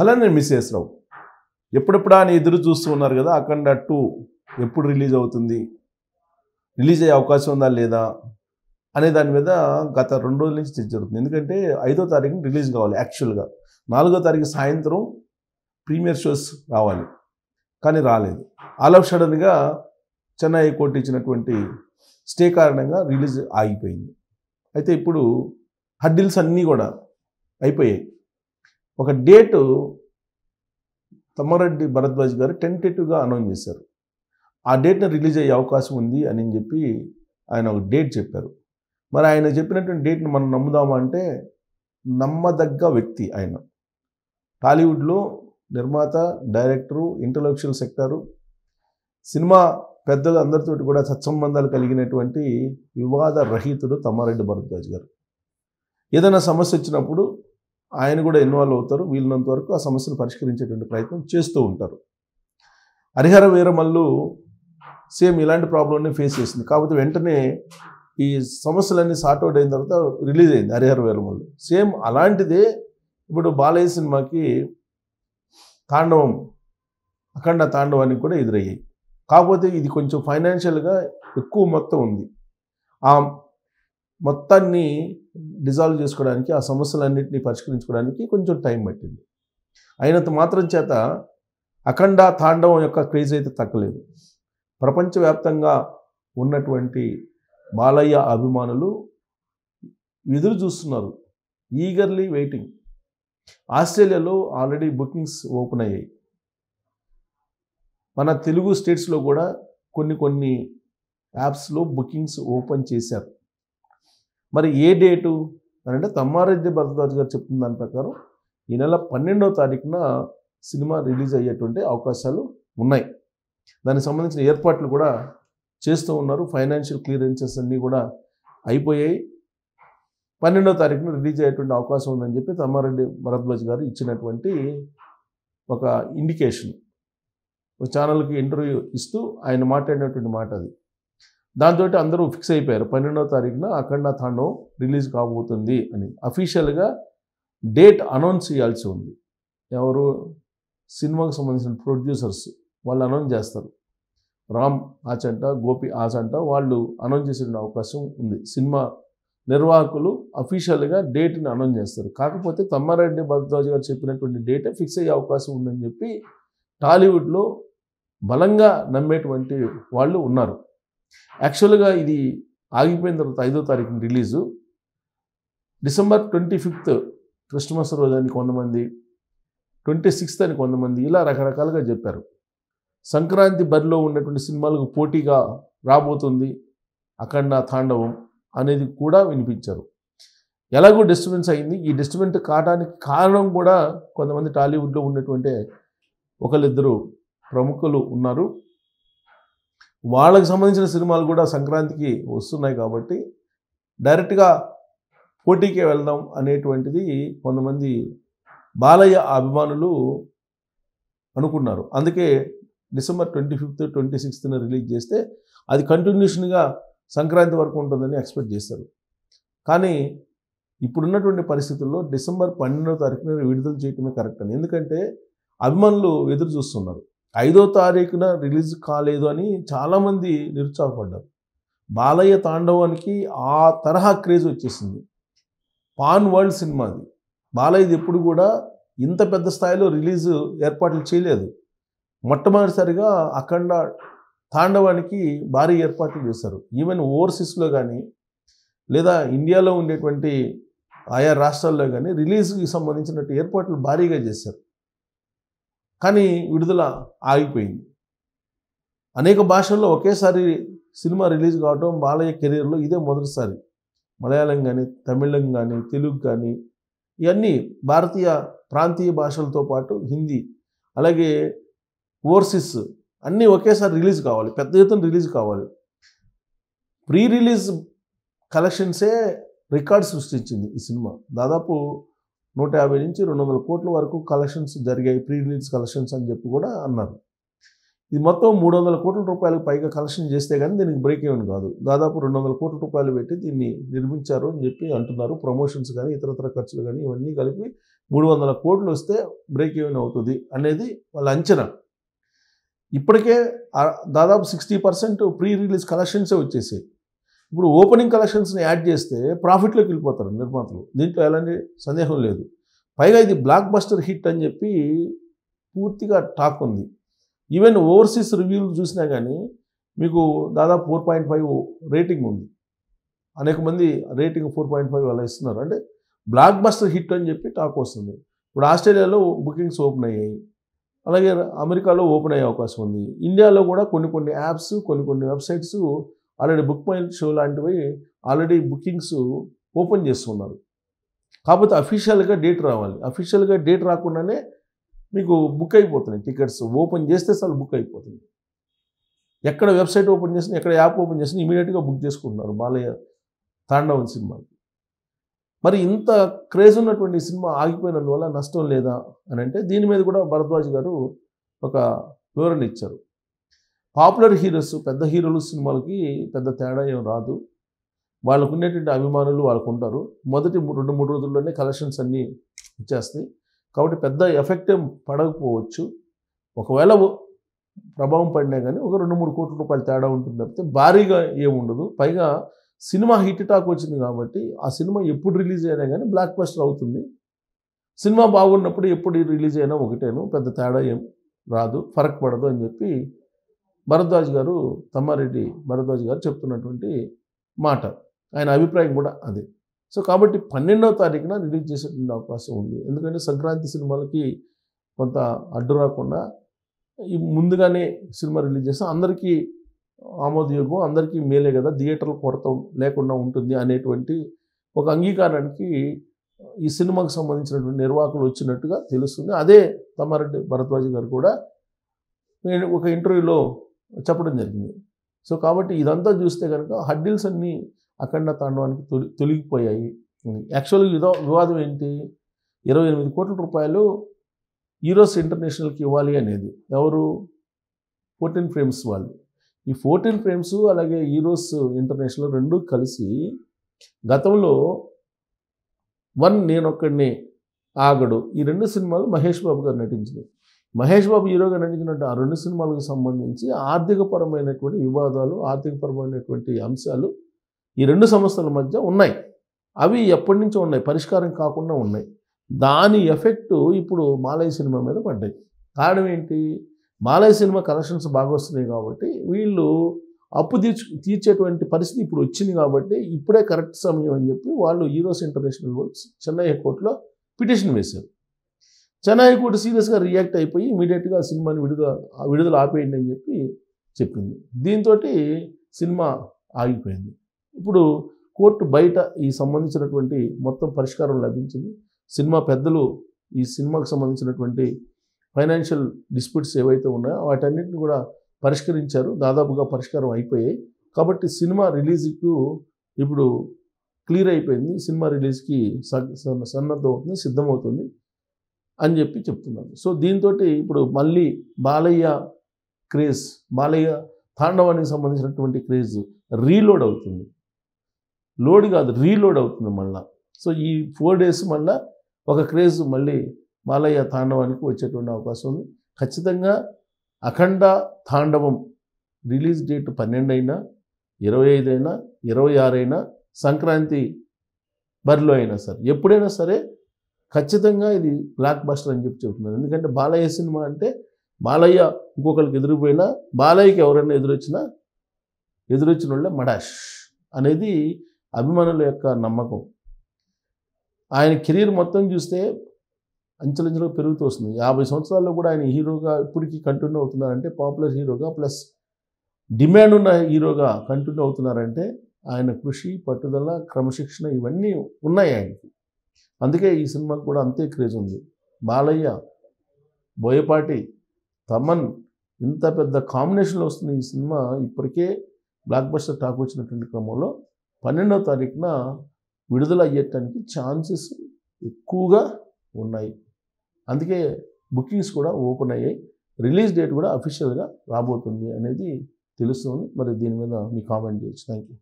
అలానే మిసెస్ రావు ఎప్పుడెప్పుడా అని ఎదురు చూస్తూ ఉన్నారు కదా. అఖండ 2 ఎప్పుడు రిలీజ్ అవుతుంది, రిలీజ్ అయ్యే అవకాశం ఉందా లేదా అనే దాని మీద గత 2 రోజుల నుంచి చర్చ జరుగుతుంది. ఎందుకంటే 5వ తారీఖున రిలీజ్ కావాలి. యాక్చువల్గా 4వ తారీఖు సాయంత్రం ప్రీమియర్ షోస్ రావాలి, కానీ రాలేదు. ఆల్ ఆఫ్ సడన్గా చెన్నై హైకోర్టు ఇచ్చినటువంటి స్టే కారణంగా రిలీజ్ ఆగిపోయింది. అయితే ఇప్పుడు హడ్డిల్స్ అన్నీ కూడా అయిపోయాయి. ఒక డేటు తమ్మారెడ్డి భరద్వాజ్ గారు టెంటేటివ్గా అనౌన్స్ చేశారు. ఆ డేట్ని రిలీజ్ అయ్యే అవకాశం ఉంది అని చెప్పి ఆయన ఒక డేట్ చెప్పారు. మరి ఆయన చెప్పినటువంటి డేట్ని మనం నమ్ముదామా అంటే నమ్మదగ్గ వ్యక్తి ఆయన. టాలీవుడ్లో నిర్మాత, డైరెక్టరు, ఇంటలెక్చువల్ సెక్టారు, సినిమా పెద్దలు అందరితో కూడా సత్సంబంధాలు కలిగినటువంటి వివాద రహితుడు తమ్మారెడ్డి భరద్వాజ్ గారు. ఏదైనా సమస్య వచ్చినప్పుడు ఆయన కూడా ఇన్వాల్వ్ అవుతారు. వీళ్ళనంత వరకు ఆ సమస్యను పరిష్కరించేటువంటి ప్రయత్నం చేస్తూ ఉంటారు. హరిహర వీరమల్లు సేమ్ ఇలాంటి ప్రాబ్లమ్ని ఫేస్ చేసింది. కాకపోతే వెంటనే ఈ సమస్యలన్నీ సార్ట్అవుట్ అయిన తర్వాత రిలీజ్ అయింది హరిహర వీరమల్లు. సేమ్ అలాంటిదే ఇప్పుడు బాలయ్య సినిమాకి తాండవం, అఖండ తాండవానికి కూడా ఎదురయ్యాయి. కాకపోతే ఇది కొంచెం ఫైనాన్షియల్గా ఎక్కువ మొత్తం ఉంది. ఆ మొత్తాన్ని డిజాల్వ్ చేసుకోవడానికి, ఆ సమస్యలన్నింటినీ పరిష్కరించుకోవడానికి కొంచెం టైం పట్టింది. అయినంత మాత్రం చేత అఖండ తాండవం యొక్క క్రేజ్ అయితే తగ్గలేదు. ప్రపంచవ్యాప్తంగా ఉన్నటువంటి బాలయ్య అభిమానులు ఎదురు చూస్తున్నారు, ఈగర్లీ వెయిటింగ్. ఆస్ట్రేలియాలో ఆల్రెడీ బుకింగ్స్ ఓపెన్ అయ్యాయి. మన తెలుగు స్టేట్స్లో కూడా కొన్ని యాప్స్లో బుకింగ్స్ ఓపెన్ చేశారు. మరి ఏ డేటు అని అంటే తమ్మారెడ్డి భరద్వాజ్ గారు చెప్తున్న దాని ప్రకారం ఈ నెల 12వ తారీఖున సినిమా రిలీజ్ అయ్యేటువంటి అవకాశాలు ఉన్నాయి. దానికి సంబంధించిన ఏర్పాట్లు కూడా చేస్తూ ఉన్నారు. ఫైనాన్షియల్ క్లియరెన్సెస్ అన్నీ కూడా అయిపోయాయి. 12వ తారీఖున రిలీజ్ అయ్యేటువంటి అవకాశం ఉందని చెప్పి తమ్మారెడ్డి భరద్వాజ్ గారు ఇచ్చినటువంటి ఒక ఇండికేషన్. ఒక ఛానల్కి ఇంటర్వ్యూ ఇస్తూ ఆయన మాట్లాడినటువంటి మాట అది. దాంతో అందరూ ఫిక్స్ అయిపోయారు 12వ తారీఖున అఖండ తాండవం రిలీజ్ కాబోతుంది అని. అఫీషియల్గా డేట్ అనౌన్స్ చేయాల్సి ఉంది. ఎవరు, సినిమాకు సంబంధించిన ప్రొడ్యూసర్స్ వాళ్ళు అనౌన్స్ చేస్తారు. రామ్ ఆచంట, గోపి ఆచంట వాళ్ళు అనౌన్స్ చేసే అవకాశం ఉంది. సినిమా నిర్వాహకులు అఫీషియల్గా డేట్ని అనౌన్స్ చేస్తారు. కాకపోతే తమ్మారెడ్డి భరద్వాజ్ గారు చెప్పినటువంటి డేటే ఫిక్స్ అయ్యే అవకాశం ఉందని చెప్పి టాలీవుడ్లో బలంగా నమ్మేటువంటి వాళ్ళు ఉన్నారు. యాక్చువల్గా ఇది ఆగిపోయిన తర్వాత 5వ తారీఖున రిలీజు, డిసెంబర్ 25th క్రిస్మస్ రోజు అని కొంతమంది, 26th అని కొంతమంది, ఇలా రకరకాలుగా చెప్పారు. సంక్రాంతి బరిలో ఉన్నటువంటి సినిమాలకు పోటీగా రాబోతుంది అఖండ తాండవం అనేది కూడా వినిపించారు. ఎలాగో డిస్టర్బెన్స్ అయింది. ఈ డిస్టర్బెన్స్ కావడానికి కారణం కూడా కొంతమంది టాలీవుడ్లో ఉన్నటువంటి ఒకళ్ళిద్దరు ప్రముఖులు ఉన్నారు. వాళ్ళకి సంబంధించిన సినిమాలు కూడా సంక్రాంతికి వస్తున్నాయి కాబట్టి డైరెక్ట్గా పోటీకే వెళ్దాం అనేటువంటిది కొంతమంది బాలయ్య అభిమానులు అనుకున్నారు. అందుకే డిసెంబర్ 25th, 26th రిలీజ్ చేస్తే అది కంటిన్యూషన్గా సంక్రాంతి వరకు ఉంటుందని ఎక్స్పెక్ట్ చేశారు. కానీ ఇప్పుడున్నటువంటి పరిస్థితుల్లో డిసెంబర్ 12వ తారీఖున విడుదల చేయటమే కరెక్ట్ అని. ఎందుకంటే అభిమానులు ఎదురు చూస్తున్నారు. 5వ తారీఖున రిలీజ్ కాలేదు అని చాలామంది నిరుత్సాహపడ్డారు. బాలయ్య తాండవానికి ఆ తరహా క్రేజ్ వచ్చేసింది. పాన్ వరల్డ్ సినిమా అది. బాలయ్యది ఎప్పుడు కూడా ఇంత పెద్ద స్థాయిలో రిలీజ్ ఏర్పాట్లు చేయలేదు. మొట్టమొదటిసారిగా అఖండ తాండవానికి భారీ ఏర్పాట్లు చేశారు. ఈవెన్ ఓవర్సీస్లో కానీ లేదా ఇండియాలో ఉండేటువంటి ఆయా రాష్ట్రాల్లో కానీ రిలీజ్కి సంబంధించినట్టు ఏర్పాట్లు భారీగా చేశారు. కానీ విడుదల ఆగిపోయింది. అనేక భాషల్లో ఒకేసారి సినిమా రిలీజ్ కావడం బాలయ్య కెరీర్లో ఇదే మొదటిసారి. మలయాళం కానీ, తమిళం కానీ, తెలుగు కానీ, ఇవన్నీ భారతీయ ప్రాంతీయ భాషలతో పాటు హిందీ, అలాగే ఓవర్సీస్ అన్నీ ఒకేసారి రిలీజ్ కావాలి, పెద్ద ఎత్తున రిలీజ్ కావాలి. ప్రీ రిలీజ్ కలెక్షన్సే రికార్డ్ సృష్టించింది ఈ సినిమా. దాదాపు 150 నుంచి 200 కోట్ల వరకు కలెక్షన్స్ జరిగాయి, ప్రీ రిలీజ్ కలెక్షన్స్ అని చెప్పి కూడా అన్నారు. ఇది మొత్తం 300 కోట్ల రూపాయలకు పైగా కలెక్షన్ చేస్తే కానీ దీనికి బ్రేక్ ఈవెన్ కాదు. దాదాపు 200 కోట్ల రూపాయలు పెట్టి దీన్ని నిర్మించారు అని చెప్పి అంటున్నారు. ప్రమోషన్స్ కానీ, ఇతరత్ర ఖర్చులు కానీ ఇవన్నీ కలిపి 300 కోట్లు వస్తే బ్రేక్ ఈవెన్ అవుతుంది అనేది వాళ్ళ అంచనా. ఇప్పటికే దాదాపు 60% ప్రీ రిలీజ్ కలెక్షన్సే వచ్చేసాయి. ఇప్పుడు ఓపెనింగ్ కలెక్షన్స్ని యాడ్ చేస్తే ప్రాఫిట్లోకి వెళ్ళిపోతారు నిర్మాతలు. దీంట్లో ఎలాంటి సందేహం లేదు. పైగా ఇది బ్లాక్ బస్టర్ హిట్ అని చెప్పి పూర్తిగా టాక్ ఉంది. ఈవెన్ ఓవర్సీస్ రివ్యూలు చూసినా కానీ మీకు దాదాపు 4.5 రేటింగ్ ఉంది. అనేక మంది రేటింగ్ 4.5 అలా ఇస్తున్నారు. అంటే బ్లాక్ బస్టర్ హిట్ అని చెప్పి టాక్ వస్తుంది. ఇప్పుడు ఆస్ట్రేలియాలో బుకింగ్స్ ఓపెన్ అయ్యాయి, అలాగే అమెరికాలో ఓపెన్ అయ్యే అవకాశం ఉంది. ఇండియాలో కూడా కొన్ని యాప్స్, కొన్ని websites already book my show లాంటివి ఆల్రెడీ బుకింగ్స్ ఓపెన్ చేస్తున్నారు. కాకపోతే అఫీషియల్గా డేట్ రావాలి. అఫీషియల్గా డేట్ రాకుండానే మీకు బుక్ అయిపోతున్నాయి టికెట్స్. ఓపెన్ చేస్తే అసలు బుక్ అయిపోతుంది. ఎక్కడ వెబ్సైట్ ఓపెన్ చేసినా, ఎక్కడ యాప్ ఓపెన్ చేసినా ఇమీడియట్గా బుక్ చేసుకుంటున్నారు బాలయ్య తాండవం సినిమాకి. మరి ఇంత క్రేజ్ ఉన్నటువంటి సినిమా ఆగిపోయినందువల్ల నష్టం లేదా అని అంటే దీని మీద కూడా భరద్వాజ్ గారు ఒక వివరణ ఇచ్చారు. పాపులర్ హీరోస్, పెద్ద హీరోలు సినిమాలకి పెద్ద తేడా ఏం రాదు. వాళ్ళకు ఉండేటువంటి అభిమానులు వాళ్ళకు ఉంటారు. మొదటి 2-3 రోజుల్లోనే కలెక్షన్స్ అన్నీ ఇచ్చేస్తాయి. కాబట్టి పెద్ద ఎఫెక్ట్ ఏం పడకపోవచ్చు. ఒకవేళ ప్రభావం పడినా కానీ ఒక 2-3 కోట్ల రూపాయలు తేడా ఉంటుంది తప్పితే భారీగా ఏముండదు. పైగా సినిమా హిట్ టాక్ వచ్చింది కాబట్టి ఆ సినిమా ఎప్పుడు రిలీజ్ అయినా కానీ బ్లాక్ బస్టర్ అవుతుంది. సినిమా బాగున్నప్పుడు ఎప్పుడు రిలీజ్ అయినా ఒకటేను, పెద్ద తేడా ఏం రాదు, ఫరక్ పడదు అని చెప్పి తమ్మారెడ్డి భరద్వాజ్ గారు చెప్తున్నటువంటి మాట. ఆయన అభిప్రాయం కూడా అదే. సో కాబట్టి 12వ తారీఖున రిలీజ్ చేసేటువంటి అవకాశం ఉంది. ఎందుకంటే సంక్రాంతి సినిమాలకి కొంత అడ్డు రాకుండా ముందుగానే సినిమా రిలీజ్ చేస్తే అందరికీ ఆమోదయోగం, అందరికీ మేలే కదా, థియేటర్ల కొరత లేకుండా ఉంటుంది అనేటువంటి ఒక అంగీకారానికి ఈ సినిమాకు సంబంధించినటువంటి నిర్వాహకులు వచ్చినట్టుగా తెలుస్తుంది. అదే తమ్మారెడ్డి భరద్వాజ్ గారు కూడా ఒక ఇంటర్వ్యూలో చెప్పడం జరిగింది. సో కాబట్టి ఇదంతా చూస్తే కనుక హడ్డిల్స్ అన్నీ అఖండ తాండవానికి తొలగిపోయాయి. యాక్చువల్గా వివాదం ఏంటి? 28 కోట్ల రూపాయలు ఈరోస్ ఇంటర్నేషనల్కి ఇవ్వాలి అనేది. ఎవరు? 14 ఫ్రేమ్స్ వాళ్ళు. ఈ 14 ఫ్రేమ్స్ అలాగే ఈరోస్ ఇంటర్నేషనల్ రెండు కలిసి గతంలో నేనొక్కడిని, ఆగడు, ఈ 2 సినిమాలు మహేష్ బాబు గారు నటించినాయి. మహేష్ బాబు హీరోగా నటించినట్టు ఆ 2 సినిమాలకు సంబంధించి ఆర్థికపరమైనటువంటి వివాదాలు, ఆర్థికపరమైనటువంటి అంశాలు ఈ 2 సంస్థల మధ్య ఉన్నాయి. అవి ఎప్పటి నుంచో ఉన్నాయి, పరిష్కారం కాకుండా ఉన్నాయి. దాని ఎఫెక్టు ఇప్పుడు మాలయ్య సినిమా మీద పడ్డాయి. కారణం ఏంటి? మాలయ్య సినిమా కలెక్షన్స్ బాగా వస్తున్నాయి కాబట్టి వీళ్ళు అప్పు తీర్చేటువంటి పరిస్థితి ఇప్పుడు వచ్చింది కాబట్టి ఇప్పుడే కరెక్ట్ సమయం అని చెప్పి వాళ్ళు ఈరోస్ ఇంటర్నేషనల్ వర్క్స్ చెన్నై హైకోర్టులో పిటిషన్ వేశారు. చెన్నై హైకోర్టు సీరియస్గా రియాక్ట్ అయిపోయి ఇమీడియట్గా సినిమాని విడుదల ఆపేయండి అని చెప్పి చెప్పింది. దీంతో సినిమా ఆగిపోయింది. ఇప్పుడు కోర్టు బయట ఈ సంబంధించినటువంటి మొత్తం పరిష్కారం లభించింది. సినిమా పెద్దలు ఈ సినిమాకు సంబంధించినటువంటి ఫైనాన్షియల్ డిస్ప్యూట్స్ ఏవైతే ఉన్నాయో వాటన్నిటిని కూడా పరిష్కరించారు. దాదాపుగా పరిష్కారం అయిపోయాయి. కాబట్టి సినిమా రిలీజ్కు ఇప్పుడు క్లియర్ అయిపోయింది. సినిమా రిలీజ్కి సన్నద్ధమవుతుంది, సిద్ధమవుతుంది అని చెప్పి చెప్తున్నారు. సో దీంతో ఇప్పుడు మళ్ళీ బాలయ్య క్రేజ్, బాలయ్య తాండవానికి సంబంధించినటువంటి క్రేజ్ రీలోడ్ అవుతుంది. లోడ్ కాదు, రీలోడ్ అవుతుంది మళ్ళా. సో ఈ 4 days మళ్ళా ఒక క్రేజ్ మళ్ళీ బాలయ్య తాండవానికి వచ్చేటువంటి అవకాశం ఉంది. ఖచ్చితంగా అఖండ తాండవం రిలీజ్ డేట్ 12 అయినా, 25 అయినా, 26 అయినా, సంక్రాంతి బరిలో అయినా సరే, ఎప్పుడైనా సరే ఖచ్చితంగా ఇది బ్లాక్ బస్టర్ అని చెప్పి చెబుతున్నారు. ఎందుకంటే బాలయ్య సినిమా అంటే బాలయ్య ఇంకొకరికి ఎదురుపోయినా, బాలయ్యకి ఎవరైనా ఎదురొచ్చిన వాళ్ళే మడాష్ అనేది అభిమానుల యొక్క నమ్మకం. ఆయన కెరీర్ మొత్తం చూస్తే అంచెలంచెలుగా పెరుగుతూ వస్తుంది. 50 సంవత్సరాల్లో కూడా ఆయన హీరోగా ఇప్పటికీ కంటిన్యూ అవుతున్నారంటే, పాపులర్ హీరోగా ప్లస్ డిమాండ్ ఉన్న హీరోగా కంటిన్యూ అవుతున్నారంటే ఆయన కృషి, పట్టుదల, క్రమశిక్షణ ఇవన్నీ ఉన్నాయి ఆయనకి. అందుకే ఈ సినిమాకి కూడా అంతే క్రేజ్ ఉంది. బాలయ్య, బోయపాటి, తమన్ ఇంత పెద్ద కాంబినేషన్లో వస్తుంది ఈ సినిమా. ఇప్పటికే బ్లాక్ బస్టర్ టాక్ వచ్చినటువంటి క్రమంలో 12వ తారీఖున విడుదల అయ్యేటానికి ఛాన్సెస్ ఎక్కువగా ఉన్నాయి. అందుకే బుకింగ్స్ కూడా ఓపెన్ అయ్యాయి. రిలీజ్ డేట్ కూడా అఫీషియల్గా రాబోతుంది అనేది తెలుస్తుంది. మరి దీని మీద మీ కామెంట్ చేయొచ్చు. Thank you.